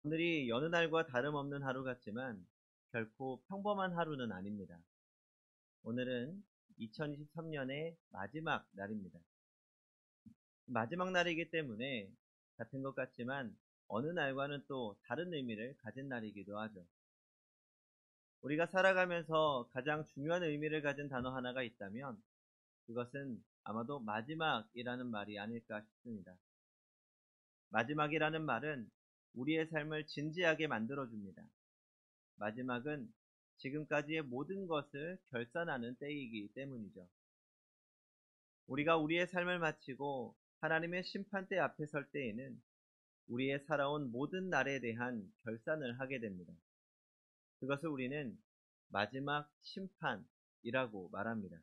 오늘이 여느 날과 다름없는 하루 같지만 결코 평범한 하루는 아닙니다. 오늘은 2023년의 마지막 날입니다. 마지막 날이기 때문에 같은 것 같지만 어느 날과는 또 다른 의미를 가진 날이기도 하죠. 우리가 살아가면서 가장 중요한 의미를 가진 단어 하나가 있다면 그것은 아마도 마지막이라는 말이 아닐까 싶습니다. 마지막이라는 말은 우리의 삶을 진지하게 만들어줍니다. 마지막은 지금까지의 모든 것을 결산하는 때이기 때문이죠. 우리가 우리의 삶을 마치고 하나님의 심판대 앞에 설 때에는 우리의 살아온 모든 날에 대한 결산을 하게 됩니다. 그것을 우리는 마지막 심판이라고 말합니다.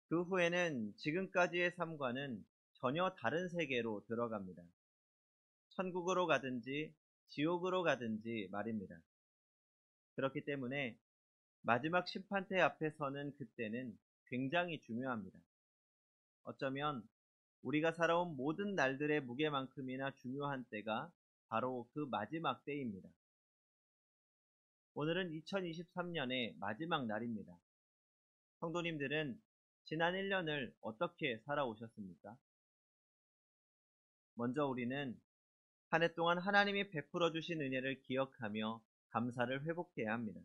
그 후에는 지금까지의 삶과는 전혀 다른 세계로 들어갑니다. 천국으로 가든지 지옥으로 가든지 말입니다. 그렇기 때문에 마지막 심판대 앞에 서는 그때는 굉장히 중요합니다. 어쩌면 우리가 살아온 모든 날들의 무게만큼이나 중요한 때가 바로 그 마지막 때입니다. 오늘은 2023년의 마지막 날입니다. 성도님들은 지난 1년을 어떻게 살아오셨습니까? 먼저 우리는 한 해 동안 하나님이 베풀어 주신 은혜를 기억하며 감사를 회복해야 합니다.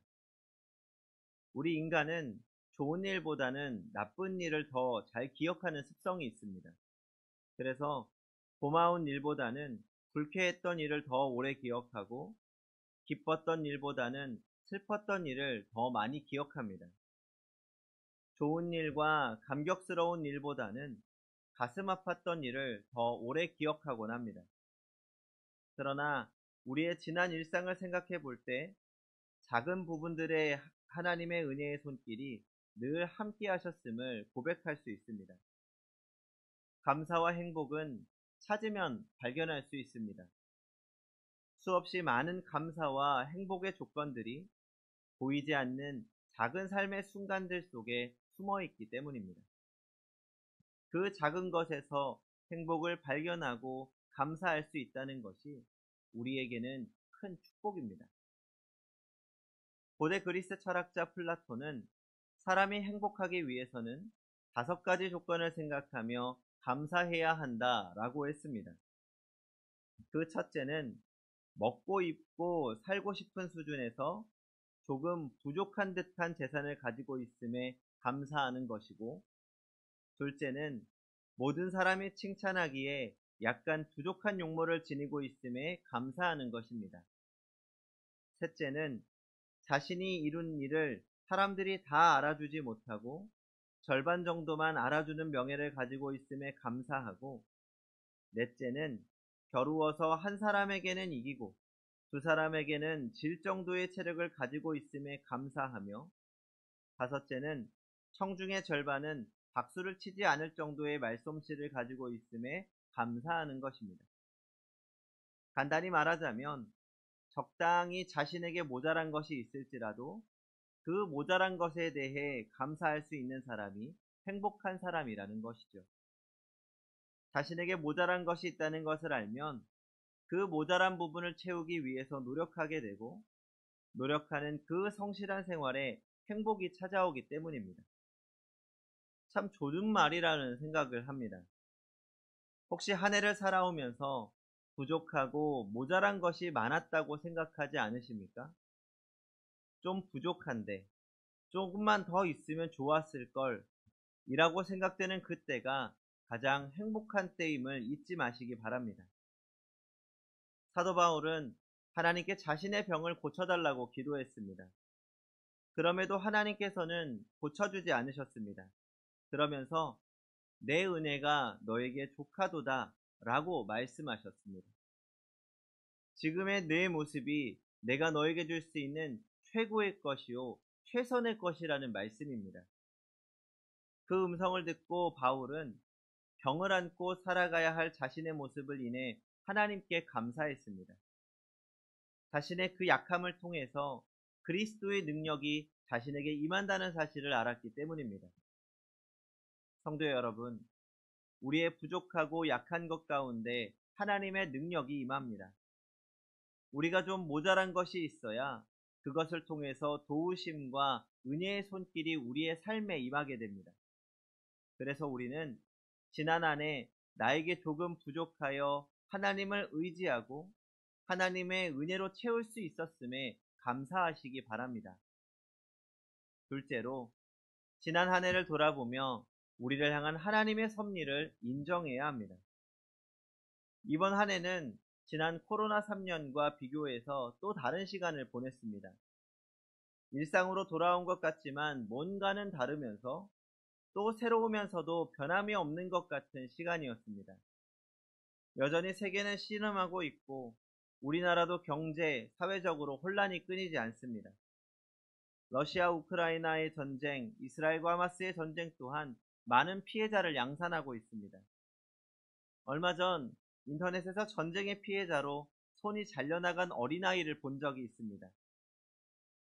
우리 인간은 좋은 일보다는 나쁜 일을 더 잘 기억하는 습성이 있습니다. 그래서 고마운 일보다는 불쾌했던 일을 더 오래 기억하고 기뻤던 일보다는 슬펐던 일을 더 많이 기억합니다. 좋은 일과 감격스러운 일보다는 가슴 아팠던 일을 더 오래 기억하곤 합니다. 그러나 우리의 지난 일상을 생각해 볼 때 작은 부분들의 하나님의 은혜의 손길이 늘 함께 하셨음을 고백할 수 있습니다. 감사와 행복은 찾으면 발견할 수 있습니다. 수없이 많은 감사와 행복의 조건들이 보이지 않는 작은 삶의 순간들 속에 숨어 있기 때문입니다. 그 작은 것에서 행복을 발견하고 감사할 수 있다는 것이 우리에게는 큰 축복입니다. 고대 그리스 철학자 플라톤은 사람이 행복하기 위해서는 5가지 조건을 생각하며 감사해야 한다라고 했습니다. 그 첫째는 먹고 입고 살고 싶은 수준에서 조금 부족한 듯한 재산을 가지고 있음에 감사하는 것이고, 둘째는 모든 사람이 칭찬하기에 약간 부족한 용모를 지니고 있음에 감사하는 것입니다. 셋째는 자신이 이룬 일을 사람들이 다 알아주지 못하고 절반 정도만 알아주는 명예를 가지고 있음에 감사하고, 넷째는 겨루어서 한 사람에게는 이기고 두 사람에게는 질 정도의 체력을 가지고 있음에 감사하며, 다섯째는 청중의 절반은 박수를 치지 않을 정도의 말솜씨를 가지고 있음에 감사하는 것입니다. 간단히 말하자면 적당히 자신에게 모자란 것이 있을지라도 그 모자란 것에 대해 감사할 수 있는 사람이 행복한 사람이라는 것이죠. 자신에게 모자란 것이 있다는 것을 알면 그 모자란 부분을 채우기 위해서 노력하게 되고, 노력하는 그 성실한 생활에 행복이 찾아오기 때문입니다. 참 좋은 말이라는 생각을 합니다. 혹시 한 해를 살아오면서 부족하고 모자란 것이 많았다고 생각하지 않으십니까? 좀 부족한데 조금만 더 있으면 좋았을 걸 이라고 생각되는 그때가 가장 행복한 때임을 잊지 마시기 바랍니다. 사도 바울은 하나님께 자신의 병을 고쳐달라고 기도했습니다. 그럼에도 하나님께서는 고쳐주지 않으셨습니다. 그러면서 내 은혜가 너에게 족하도다 라고 말씀하셨습니다. 지금의 내 모습이 내가 너에게 줄 수 있는 최고의 것이요 최선의 것이라는 말씀입니다. 그 음성을 듣고 바울은 병을 안고 살아가야 할 자신의 모습을 인해 하나님께 감사했습니다. 자신의 그 약함을 통해서 그리스도의 능력이 자신에게 임한다는 사실을 알았기 때문입니다. 성도 여러분, 우리의 부족하고 약한 것 가운데 하나님의 능력이 임합니다. 우리가 좀 모자란 것이 있어야 그것을 통해서 도우심과 은혜의 손길이 우리의 삶에 임하게 됩니다. 그래서 우리는 지난 한 해 나에게 조금 부족하여 하나님을 의지하고 하나님의 은혜로 채울 수 있었음에 감사하시기 바랍니다. 둘째로, 지난 한 해를 돌아보며 우리를 향한 하나님의 섭리를 인정해야 합니다. 이번 한 해는 지난 코로나 3년과 비교해서 또 다른 시간을 보냈습니다. 일상으로 돌아온 것 같지만 뭔가는 다르면서 또 새로우면서도 변함이 없는 것 같은 시간이었습니다. 여전히 세계는 씨름하고 있고 우리나라도 경제, 사회적으로 혼란이 끊이지 않습니다. 러시아 우크라이나의 전쟁, 이스라엘과 하마스의 전쟁 또한 많은 피해자를 양산하고 있습니다. 얼마 전 인터넷에서 전쟁의 피해자로 손이 잘려나간 어린아이를 본 적이 있습니다.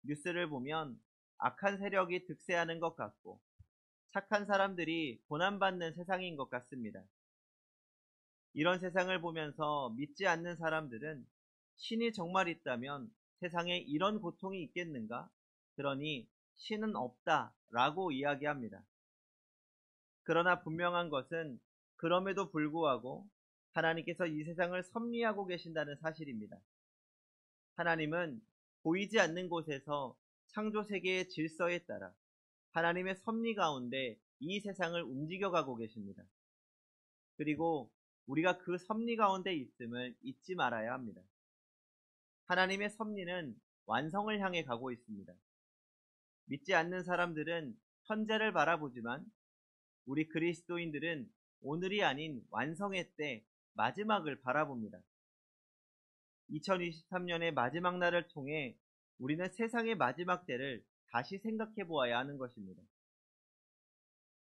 뉴스를 보면 악한 세력이 득세하는 것 같고 착한 사람들이 고난받는 세상인 것 같습니다. 이런 세상을 보면서 믿지 않는 사람들은 신이 정말 있다면 세상에 이런 고통이 있겠는가? 그러니 신은 없다 라고 이야기합니다. 그러나 분명한 것은 그럼에도 불구하고 하나님께서 이 세상을 섭리하고 계신다는 사실입니다. 하나님은 보이지 않는 곳에서 창조 세계의 질서에 따라 하나님의 섭리 가운데 이 세상을 움직여가고 계십니다. 그리고 우리가 그 섭리 가운데 있음을 잊지 말아야 합니다. 하나님의 섭리는 완성을 향해 가고 있습니다. 믿지 않는 사람들은 현재를 바라보지만 우리 그리스도인들은 오늘이 아닌 완성의 때 마지막을 바라봅니다. 2023년의 마지막 날을 통해 우리는 세상의 마지막 때를 다시 생각해 보아야 하는 것입니다.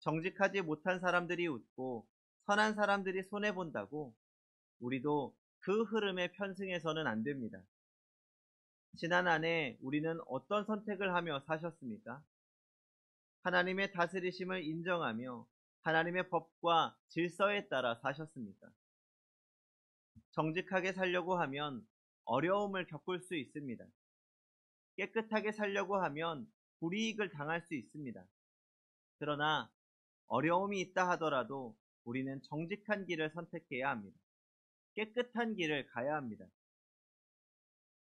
정직하지 못한 사람들이 웃고 선한 사람들이 손해본다고 우리도 그 흐름에 편승해서는 안 됩니다. 지난 한 해 우리는 어떤 선택을 하며 사셨습니까? 하나님의 다스리심을 인정하며 하나님의 법과 질서에 따라 사셨습니까? 정직하게 살려고 하면 어려움을 겪을 수 있습니다. 깨끗하게 살려고 하면 불이익을 당할 수 있습니다. 그러나 어려움이 있다 하더라도 우리는 정직한 길을 선택해야 합니다. 깨끗한 길을 가야 합니다.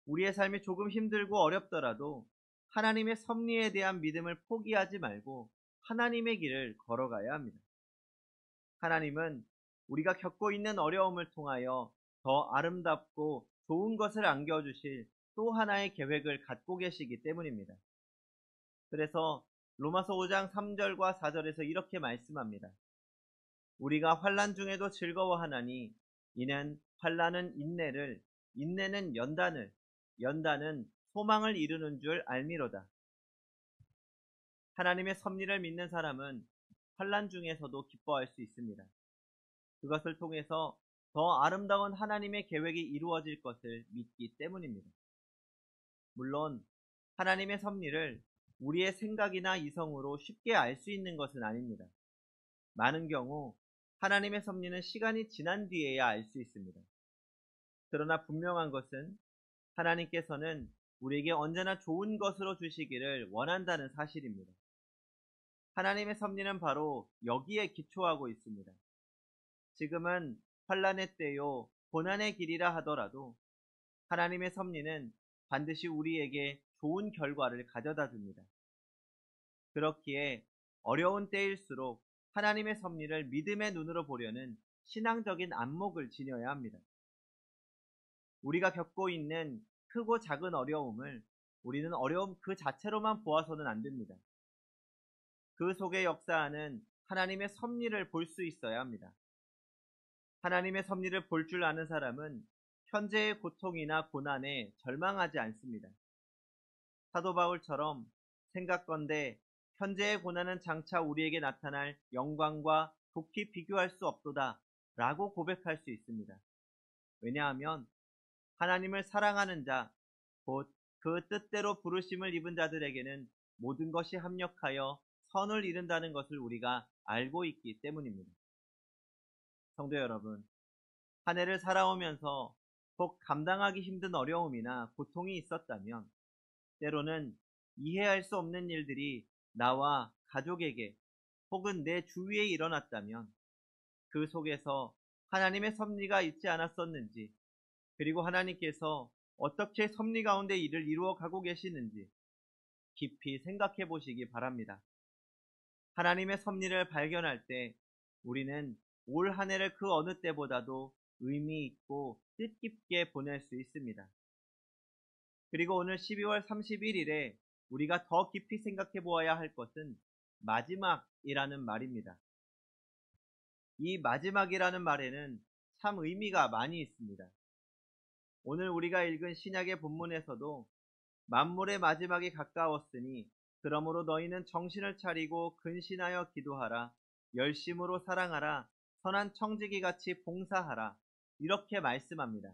우리의 삶이 조금 힘들고 어렵더라도 하나님의 섭리에 대한 믿음을 포기하지 말고 하나님의 길을 걸어가야 합니다. 하나님은 우리가 겪고 있는 어려움을 통하여 더 아름답고 좋은 것을 안겨주실 또 하나의 계획을 갖고 계시기 때문입니다. 그래서 로마서 5장 3절과 4절에서 이렇게 말씀합니다. 우리가 환난 중에도 즐거워하나니 이는 환난은 인내를, 인내는 연단을, 연단은 소망을 이루는 줄 알미로다. 하나님의 섭리를 믿는 사람은 환난 중에서도 기뻐할 수 있습니다. 그것을 통해서 더 아름다운 하나님의 계획이 이루어질 것을 믿기 때문입니다. 물론 하나님의 섭리를 우리의 생각이나 이성으로 쉽게 알 수 있는 것은 아닙니다. 많은 경우 하나님의 섭리는 시간이 지난 뒤에야 알 수 있습니다. 그러나 분명한 것은 하나님께서는 우리에게 언제나 좋은 것으로 주시기를 원한다는 사실입니다. 하나님의 섭리는 바로 여기에 기초하고 있습니다. 지금은 환난의 때요 고난의 길이라 하더라도 하나님의 섭리는 반드시 우리에게 좋은 결과를 가져다 줍니다. 그렇기에 어려운 때일수록 하나님의 섭리를 믿음의 눈으로 보려는 신앙적인 안목을 지녀야 합니다. 우리가 겪고 있는 크고 작은 어려움을 우리는 어려움 그 자체로만 보아서는 안 됩니다. 그 속에 역사하는 하나님의 섭리를 볼 수 있어야 합니다. 하나님의 섭리를 볼 줄 아는 사람은 현재의 고통이나 고난에 절망하지 않습니다. 사도 바울처럼 생각건대 현재의 고난은 장차 우리에게 나타날 영광과 좋게 비교할 수 없도다 라고 고백할 수 있습니다. 왜냐하면 하나님을 사랑하는 자, 곧 그 뜻대로 부르심을 입은 자들에게는 모든 것이 합력하여 선을 이룬다는 것을 우리가 알고 있기 때문입니다. 성도 여러분, 한 해를 살아오면서 혹 감당하기 힘든 어려움이나 고통이 있었다면, 때로는 이해할 수 없는 일들이 나와 가족에게 혹은 내 주위에 일어났다면 그 속에서 하나님의 섭리가 있지 않았었는지, 그리고 하나님께서 어떻게 섭리 가운데 일을 이루어 가고 계시는지 깊이 생각해 보시기 바랍니다. 하나님의 섭리를 발견할 때 우리는 올 한 해를 그 어느 때보다도 의미 있고 뜻깊게 보낼 수 있습니다. 그리고 오늘 12월 31일에 우리가 더 깊이 생각해 보아야 할 것은 마지막이라는 말입니다. 이 마지막이라는 말에는 참 의미가 많이 있습니다. 오늘 우리가 읽은 신약의 본문에서도 만물의 마지막이 가까웠으니 그러므로 너희는 정신을 차리고 근신하여 기도하라. 열심으로 사랑하라. 선한 청지기 같이 봉사하라. 이렇게 말씀합니다.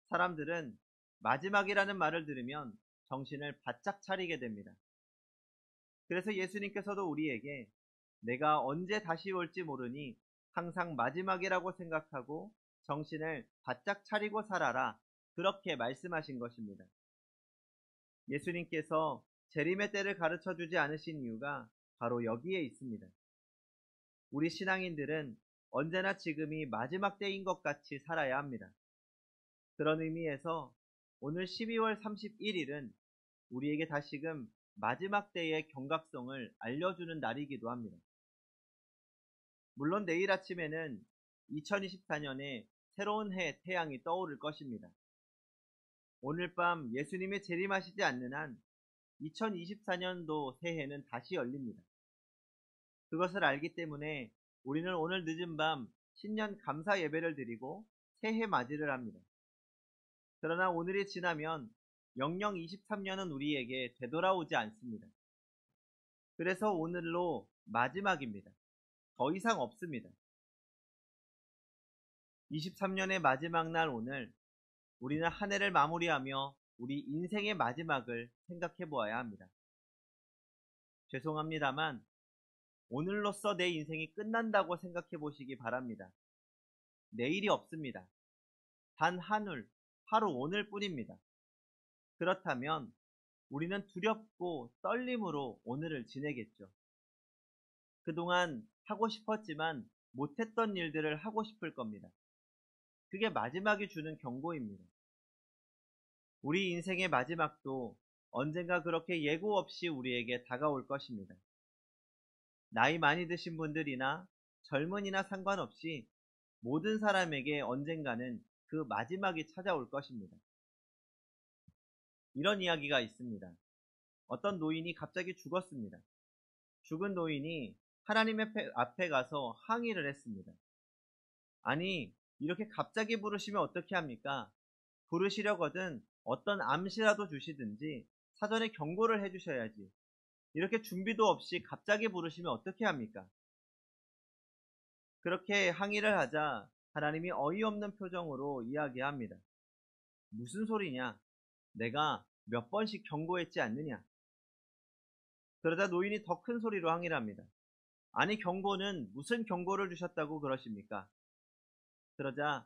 사람들은 마지막이라는 말을 들으면 정신을 바짝 차리게 됩니다. 그래서 예수님께서도 우리에게 내가 언제 다시 올지 모르니 항상 마지막이라고 생각하고 정신을 바짝 차리고 살아라. 그렇게 말씀하신 것입니다. 예수님께서 재림의 때를 가르쳐 주지 않으신 이유가 바로 여기에 있습니다. 우리 신앙인들은 언제나 지금이 마지막 때인 것 같이 살아야 합니다. 그런 의미에서 오늘 12월 31일은 우리에게 다시금 마지막 때의 경각성을 알려주는 날이기도 합니다. 물론 내일 아침에는 2024년에 새로운 해 태양이 떠오를 것입니다. 오늘 밤 예수님이 재림하시지 않는 한 2024년도 새해는 다시 열립니다. 그것을 알기 때문에 우리는 오늘 늦은 밤 신년 감사 예배를 드리고 새해 맞이를 합니다. 그러나 오늘이 지나면 영영 23년은 우리에게 되돌아오지 않습니다. 그래서 오늘로 마지막입니다. 더 이상 없습니다. 23년의 마지막 날 오늘 우리는 한 해를 마무리하며 우리 인생의 마지막을 생각해 보아야 합니다. 죄송합니다만 오늘로써 내 인생이 끝난다고 생각해 보시기 바랍니다. 내일이 없습니다. 단 하루 오늘뿐입니다. 그렇다면 우리는 두렵고 떨림으로 오늘을 지내겠죠. 그동안 하고 싶었지만 못했던 일들을 하고 싶을 겁니다. 그게 마지막이 주는 경고입니다. 우리 인생의 마지막도 언젠가 그렇게 예고 없이 우리에게 다가올 것입니다. 나이 많이 드신 분들이나 젊은이나 상관없이 모든 사람에게 언젠가는 그 마지막이 찾아올 것입니다. 이런 이야기가 있습니다. 어떤 노인이 갑자기 죽었습니다. 죽은 노인이 하나님 앞에 가서 항의를 했습니다. 아니, 이렇게 갑자기 부르시면 어떻게 합니까? 부르시려거든 어떤 암시라도 주시든지 사전에 경고를 해주셔야지. 이렇게 준비도 없이 갑자기 부르시면 어떻게 합니까? 그렇게 항의를 하자 하나님이 어이없는 표정으로 이야기합니다. 무슨 소리냐? 내가 몇 번씩 경고했지 않느냐? 그러자 노인이 더 큰 소리로 항의를 합니다. 아니, 경고는 무슨 경고를 주셨다고 그러십니까? 그러자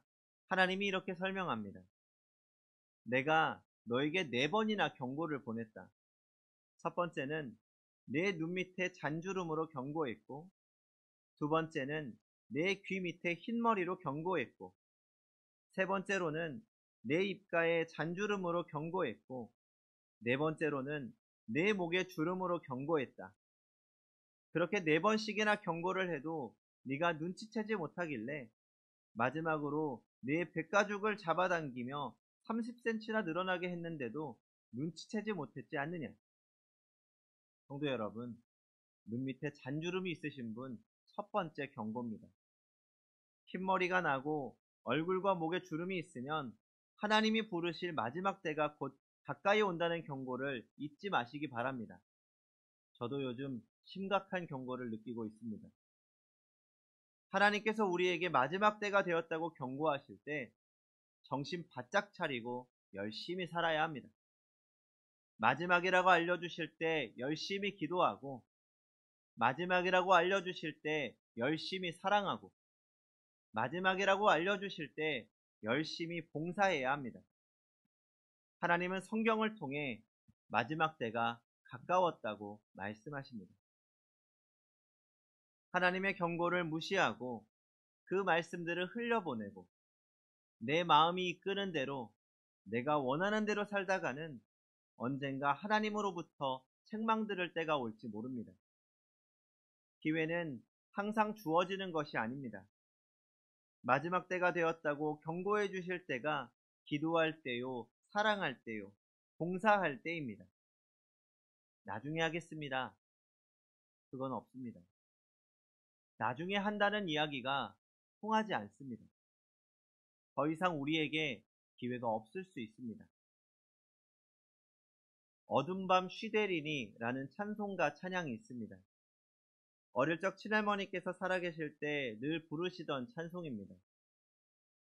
하나님이 이렇게 설명합니다. 내가 너에게 4번이나 경고를 보냈다. 첫 번째는 내 눈 밑에 잔주름으로 경고했고, 두 번째는 내 귀 밑에 흰머리로 경고했고, 세 번째로는 내 입가에 잔주름으로 경고했고, 네 번째로는 내 목에 주름으로 경고했다. 그렇게 4번씩이나 경고를 해도 네가 눈치채지 못하길래 마지막으로 내 백가죽을 잡아당기며 30cm나 늘어나게 했는데도 눈치채지 못했지 않느냐. 성도 여러분, 눈 밑에 잔주름이 있으신 분 첫 번째 경고입니다. 흰머리가 나고 얼굴과 목에 주름이 있으면 하나님이 부르실 마지막 때가 곧 가까이 온다는 경고를 잊지 마시기 바랍니다. 저도 요즘 심각한 경고를 느끼고 있습니다. 하나님께서 우리에게 마지막 때가 되었다고 경고하실 때 정신 바짝 차리고 열심히 살아야 합니다. 마지막이라고 알려주실 때 열심히 기도하고, 마지막이라고 알려주실 때 열심히 사랑하고, 마지막이라고 알려주실 때 열심히 봉사해야 합니다. 하나님은 성경을 통해 마지막 때가 가까웠다고 말씀하십니다. 하나님의 경고를 무시하고 그 말씀들을 흘려보내고 내 마음이 이끄는 대로 내가 원하는 대로 살다가는 언젠가 하나님으로부터 책망 들을 때가 올지 모릅니다. 기회는 항상 주어지는 것이 아닙니다. 마지막 때가 되었다고 경고해 주실 때가 기도할 때요, 사랑할 때요, 봉사할 때입니다. 나중에 하겠습니다. 그건 없습니다. 나중에 한다는 이야기가 통하지 않습니다. 더 이상 우리에게 기회가 없을 수 있습니다. 어둠 밤 쉬되리니 라는 찬송가 찬양이 있습니다. 어릴 적 친할머니께서 살아계실 때 늘 부르시던 찬송입니다.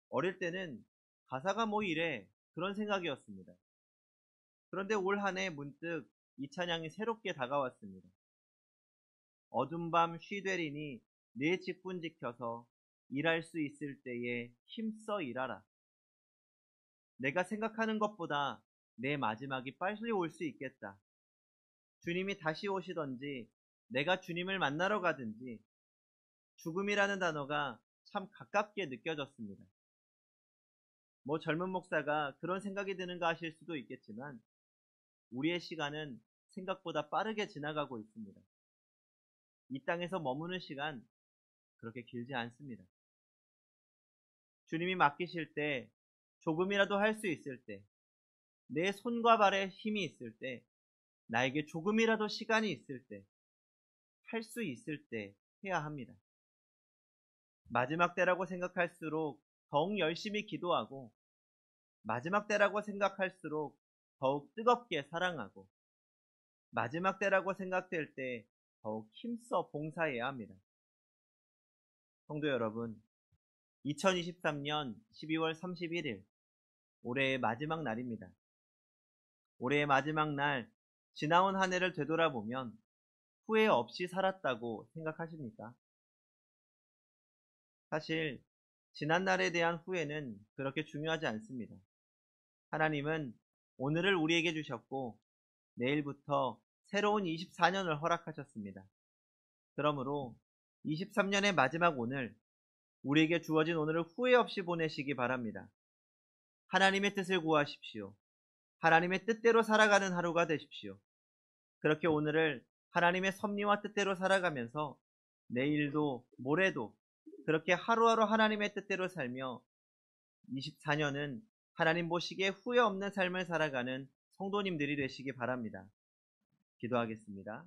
어릴 때는 가사가 뭐 이래 그런 생각이었습니다. 그런데 올 한 해 문득 이 찬양이 새롭게 다가왔습니다. 어둠 밤 쉬되리니 내 직분 지켜서 일할 수 있을 때에 힘써 일하라. 내가 생각하는 것보다 내 마지막이 빨리 올 수 있겠다. 주님이 다시 오시던지 내가 주님을 만나러 가든지 죽음이라는 단어가 참 가깝게 느껴졌습니다. 뭐 젊은 목사가 그런 생각이 드는가 하실 수도 있겠지만 우리의 시간은 생각보다 빠르게 지나가고 있습니다. 이 땅에서 머무는 시간 그렇게 길지 않습니다. 주님이 맡기실 때 조금이라도 할 수 있을 때 내 손과 발에 힘이 있을 때 나에게 조금이라도 시간이 있을 때 할 수 있을 때 해야 합니다. 마지막 때라고 생각할수록 더욱 열심히 기도하고 마지막 때라고 생각할수록 더욱 뜨겁게 사랑하고 마지막 때라고 생각될 때 더욱 힘써 봉사해야 합니다. 성도 여러분, 2023년 12월 31일 올해의 마지막 날입니다. 올해의 마지막 날 지나온 한 해를 되돌아보면 후회 없이 살았다고 생각하십니까? 사실 지난 날에 대한 후회는 그렇게 중요하지 않습니다. 하나님은 오늘을 우리에게 주셨고 내일부터 새로운 24년을 허락하셨습니다. 그러므로 23년의 마지막 오늘, 우리에게 주어진 오늘을 후회 없이 보내시기 바랍니다. 하나님의 뜻을 구하십시오. 하나님의 뜻대로 살아가는 하루가 되십시오. 그렇게 오늘을 하나님의 섭리와 뜻대로 살아가면서 내일도 모레도 그렇게 하루하루 하나님의 뜻대로 살며 24년은 하나님 보시기에 후회 없는 삶을 살아가는 성도님들이 되시기 바랍니다. 기도하겠습니다.